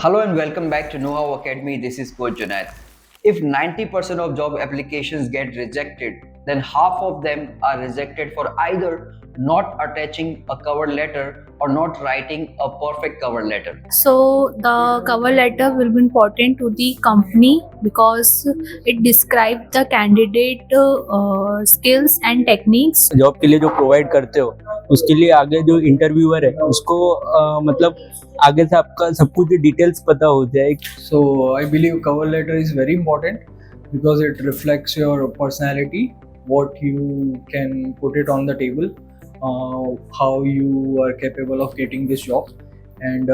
Hello and welcome back to Know How Academy. This is Coach Junaid. If 90% of job applications get rejected, then half of them are rejected for either not attaching a cover letter or not writing a perfect cover letter. So the cover letter will be important to the company because it describes the candidate skills and techniques. Job के लिए जो provide करते हो उसके लिए आगे जो interviewer है उसको मतलब आगे से आपका सब कुछ डिटेल्स पता हो जाए. So I believe cover letter is very important because it reflects your personality, what you can put it on the table, how you are capable of getting this job, and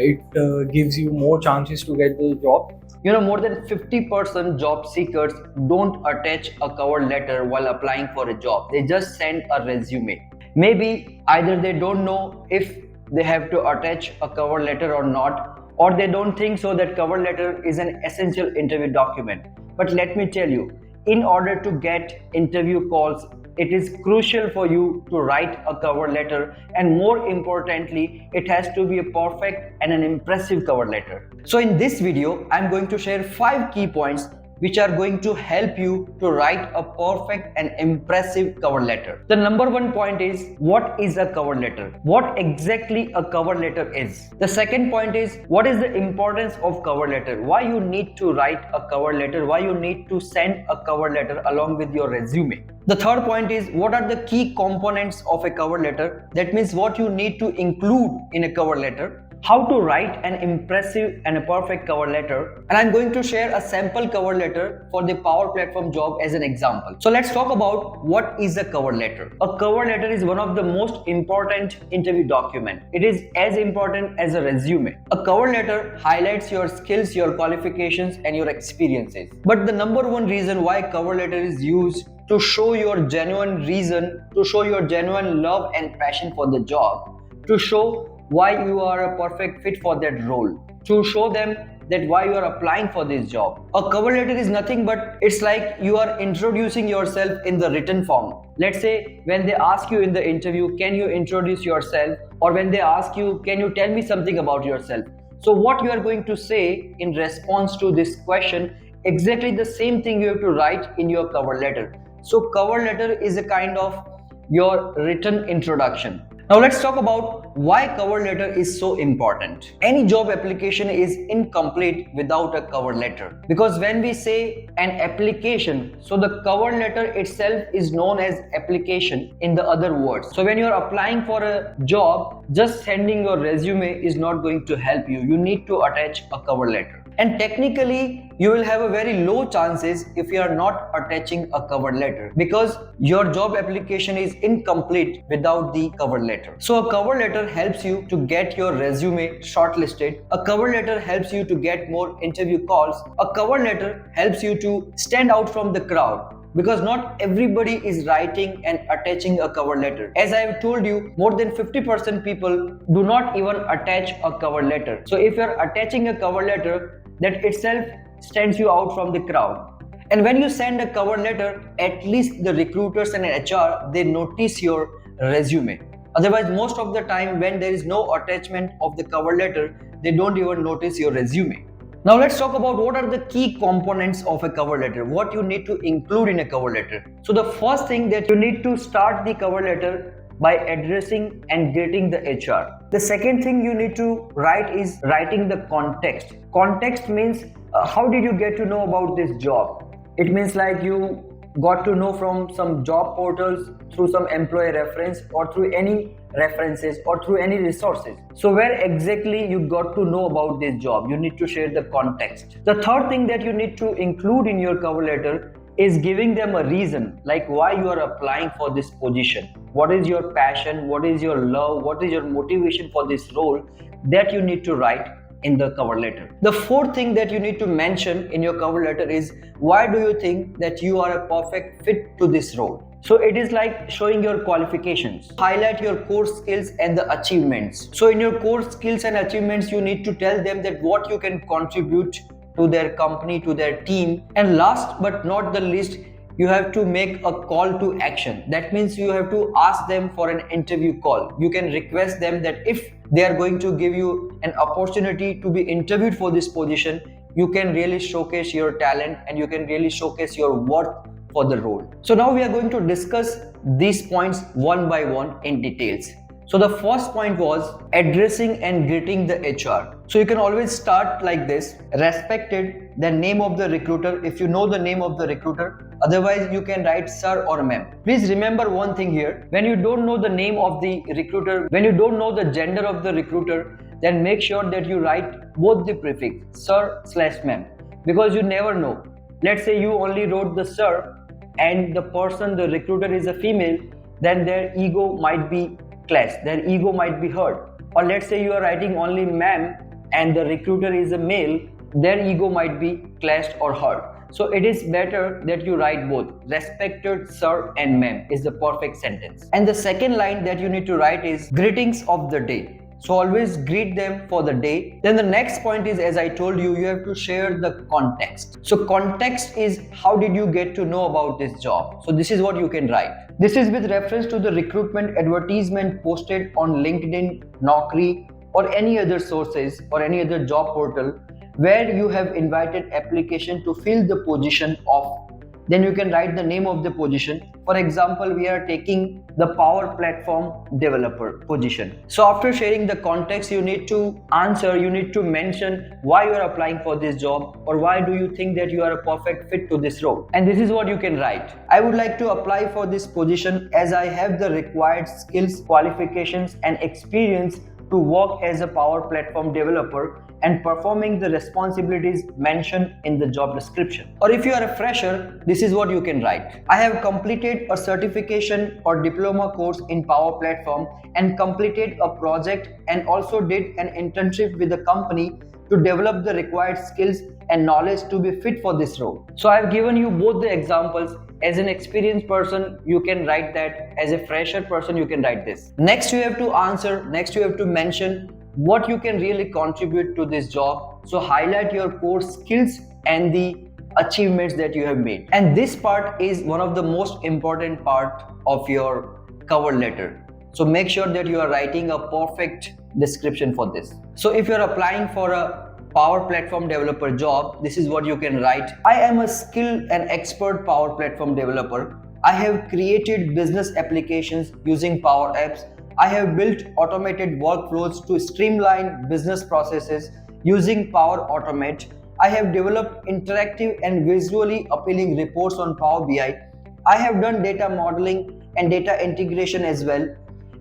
it gives you more chances to get the job. You know, more than 50% job seekers don't attach a cover letter while applying for a job. They just send a resume. Maybe either they don't know if they have to attach a cover letter or not, or they don't think so that cover letter is an essential interview document. But let me tell you, in order to get interview calls, it is crucial for you to write a cover letter, and more importantly, it has to be a perfect and an impressive cover letter. So in this video, I'm going to share 5 key points which are going to help you to write a perfect and impressive cover letter. The number one point is, what is a cover letter? What exactly a cover letter is? The second point is, what is the importance of cover letter? Why you need to write a cover letter? Why you need to send a cover letter along with your resume? The third point is, what are the key components of a cover letter? That means what you need to include in a cover letter. How to write an impressive and a perfect cover letter, and I'm going to share a sample cover letter for the Power Platform job as an example. So let's talk about what is a cover letter. A cover letter is one of the most important interview document. It is as important as a resume. A cover letter highlights your skills, your qualifications, and your experiences. But the number one reason why cover letter is used to show your genuine reason, to show your genuine love and passion for the job, to show why you are a perfect fit for that role, to show them that why you are applying for this job. A cover letter is nothing but it's like you are introducing yourself in the written form. Let's say when they ask you in the interview, can you introduce yourself? Or when they ask you, can you tell me something about yourself? So what you are going to say in response to this question, exactly the same thing you have to write in your cover letter. So cover letter is a kind of your written introduction. Now let's talk about why cover letter is so important. Any job application is incomplete without a cover letter. Because when we say an application, so the cover letter itself is known as application in the other words. So when you're applying for a job, just sending your resume is not going to help you. You need to attach a cover letter. And technically, you will have a very low chances if you are not attaching a cover letter because your job application is incomplete without the cover letter. So a cover letter helps you to get your resume shortlisted. A cover letter helps you to get more interview calls. A cover letter helps you to stand out from the crowd. Because not everybody is writing and attaching a cover letter. As I have told you, more than 50% people do not even attach a cover letter. So if you are attaching a cover letter, that itself stands you out from the crowd. And when you send a cover letter, at least the recruiters and HR, they notice your resume. Otherwise, most of the time when there is no attachment of the cover letter, they don't even notice your resume. Now let's talk about what are the key components of a cover letter, what you need to include in a cover letter. So the first thing that you need to start the cover letter by addressing and greeting the HR. The second thing you need to write is writing the context. Context means how did you get to know about this job? It means like you got to know from some job portals, through some employee reference, or through any references, or through any resources. So where exactly you got to know about this job, you need to share the context. The third thing that you need to include in your cover letter is giving them a reason, like why you are applying for this position. What is your passion? What is your love? What is your motivation for this role? That you need to write in the cover letter. The fourth thing that you need to mention in your cover letter is, why do you think that you are a perfect fit to this role? So it is like showing your qualifications. Highlight your core skills and the achievements. So in your core skills and achievements, you need to tell them that what you can contribute to their company, to their team. And last but not the least, you have to make a call to action. That means you have to ask them for an interview call. You can request them that if they are going to give you an opportunity to be interviewed for this position, you can really showcase your talent and you can really showcase your worth for the role. So now we are going to discuss these points one by one in details. So the first point was addressing and greeting the HR. So you can always start like this: respected, the name of the recruiter if you know the name of the recruiter. Otherwise you can write sir or ma'am. Please remember one thing here: when you don't know the name of the recruiter, when you don't know the gender of the recruiter, then make sure that you write both the prefix sir/ma'am, because you never know. Let's say you only wrote the sir and the person, the recruiter, is a female, then their ego might be clashed, their ego might be hurt. Or let's say you are writing only ma'am and the recruiter is a male, their ego might be clashed or hurt. So it is better that you write both. Respected sir and ma'am is the perfect sentence. And the second line that you need to write is greetings of the day. So always greet them for the day. Then the next point is, as I told you, you have to share the context. So context is how did you get to know about this job? So this is what you can write. This is with reference to the recruitment advertisement posted on LinkedIn, Naukri, or any other sources or any other job portal where you have invited application to fill the position of. Then you can write the name of the position. For example, we are taking the Power Platform Developer position. So after sharing the context, you need to answer, you need to mention why you are applying for this job or why do you think that you are a perfect fit to this role. And this is what you can write. I would like to apply for this position as I have the required skills, qualifications and experience to work as a Power Platform developer and performing the responsibilities mentioned in the job description. Or if you are a fresher, this is what you can write. I have completed a certification or diploma course in Power Platform and completed a project and also did an internship with the company to develop the required skills and knowledge to be fit for this role. So I have given you both the examples. As an experienced person, you can write that. As a fresher person, you can write this. Next, you have to answer. Next, you have to mention what you can really contribute to this job. So highlight your core skills and the achievements that you have made. And this part is one of the most important part of your cover letter. So make sure that you are writing a perfect description for this. So if you're applying for a Power Platform developer job, this is what you can write. I am a skilled and expert Power Platform developer. I have created business applications using Power Apps. I have built automated workflows to streamline business processes using Power Automate. I have developed interactive and visually appealing reports on Power BI. I have done data modeling and data integration as well.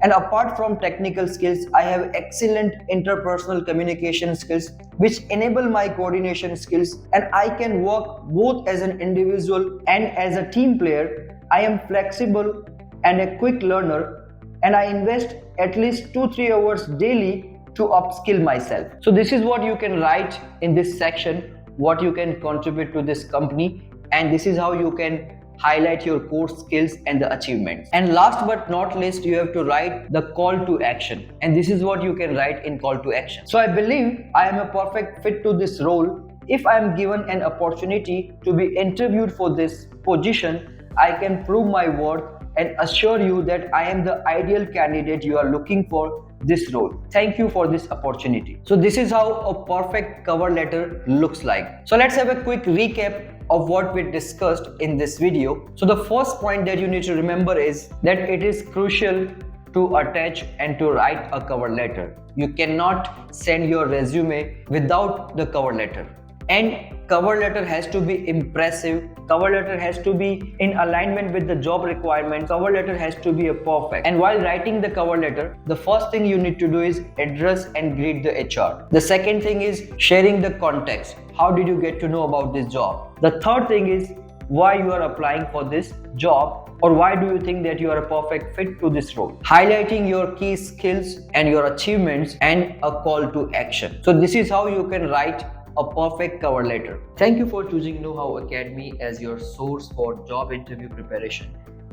And apart from technical skills, I have excellent interpersonal communication skills which enable my coordination skills, and I can work both as an individual and as a team player. I am flexible and a quick learner, and I invest at least 2-3 hours daily to upskill myself. So this is what you can write in this section, what you can contribute to this company, and this is how you can highlight your core skills and the achievements. And last but not least, you have to write the call to action, and this is what you can write in call to action. So I believe I am a perfect fit to this role. If I am given an opportunity to be interviewed for this position, I can prove my worth and assure you that I am the ideal candidate you are looking for this role. Thank you for this opportunity. So this is how a perfect cover letter looks like. So let's have a quick recap of what we discussed in this video. So the first point that you need to remember is that it is crucial to attach and to write a cover letter. You cannot send your resume without the cover letter. And cover letter has to be impressive. Cover letter has to be in alignment with the job requirements. Cover letter has to be a perfect. And while writing the cover letter, the first thing you need to do is address and greet the HR. The second thing is sharing the context. How did you get to know about this job? The third thing is why you are applying for this job, or why do you think that you are a perfect fit to this role? Highlighting your key skills and your achievements and a call to action. So this is how you can write a perfect cover letter. Thank you for choosing Know How Academy as your source for job interview preparation.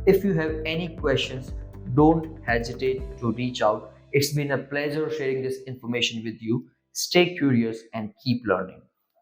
If you have any questions, don't hesitate to reach out. It's been a pleasure sharing this information with you. Stay curious and keep learning.